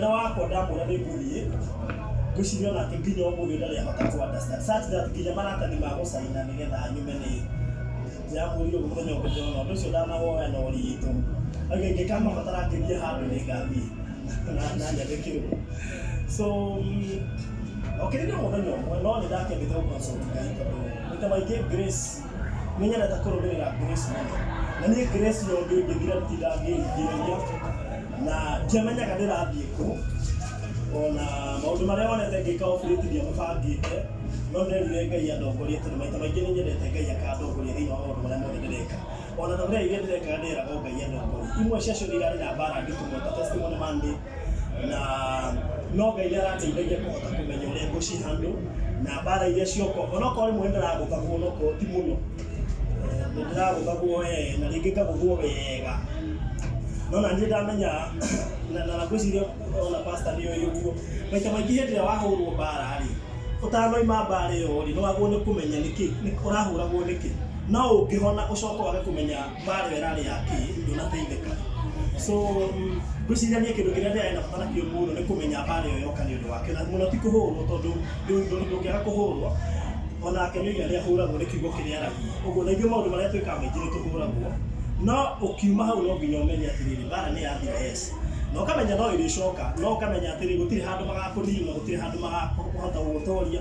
munene wakwa ndamwira nĩ ngũthiĩ ngwĩciria onake nginya ũmũthĩ ndarĩ ahota kũ understand such that nginya maratathi ma gũcaina nĩgetha nyume nĩ ndamwĩrire mũthenya ũngĩ ndĩrona ũndũ ũcio ndanawoya na ũritũ ingĩkamabatara ngĩthiĩ handũ nĩ ngathiĩ na njathĩkĩrwo so okĩrĩria mũthenya ũmwe no nĩ ndakendete gũconsult Ngai tondũ maita maingĩ Grace nĩ nyendete kũrũmĩrĩra Grace mũno na niĩ Grace yo ngĩthira ntinda ngĩthikĩrĩria na ndiamenyaga ndĩrathiĩ kũ ona maũndũ marĩa wonete ngĩka operate mabangĩte no nderire Ngai andongorie tondũ maita maingĩ nĩ nyendete Ngai akandongoria thĩinĩ wa maũndũ marĩa mothe ndĩreka ona na ũrĩa iria ndĩrekaga ndĩraga Ngai andongorie imwe ciacio nĩ irarĩ na mbara ngĩtumwo ta testimony Monday na no Ngai nĩ arateithagia kũhota kũmenya ũrĩa ngũcihandle na mbara iria cioko onokorwo rĩmwe ndĩragũthagwo noko ti mũno ndĩragũthagwo na rĩngĩ ngagũthwo wega no na niĩ ndamenya na ngwĩciria ona pastor nĩ ũyũ ũguo maita maingĩ hĩndĩ ĩrĩa wahũrwo mbara rĩ ũtanoima mbara ĩyo rĩ no wagwo nĩ kũmenya nĩkĩ ũrahũragwo nĩkĩ no ũngĩhona ũcoka wage kũmenya mbara ĩyo ĩrarĩ yakĩ ndũnateithĩka so ngwĩciria niĩ kĩndũ kĩrĩa ndĩrarĩ na bata nakĩo mũno nĩ kũmenya mbara ĩyo yoka nĩ ũndũ wake na mũno ti kũhũrwo tondũ ndũngĩaga kũhũrwo onake nĩ iria rĩahũragwo nĩ kiugo kĩrĩa aragia ũguo na ithuĩ maũndũ marĩa twĩkaga maingĩ nĩ tũhũragwo no ũkiuma hau no nginya ũmenye atĩrĩrĩ mbara nĩ yathira yes no ũkamenya no ĩrĩcoka no ũkamenya atĩrĩrĩ gũtirĩ handũ magakũnina gũtirĩ handũ magakũhota gũgũtoria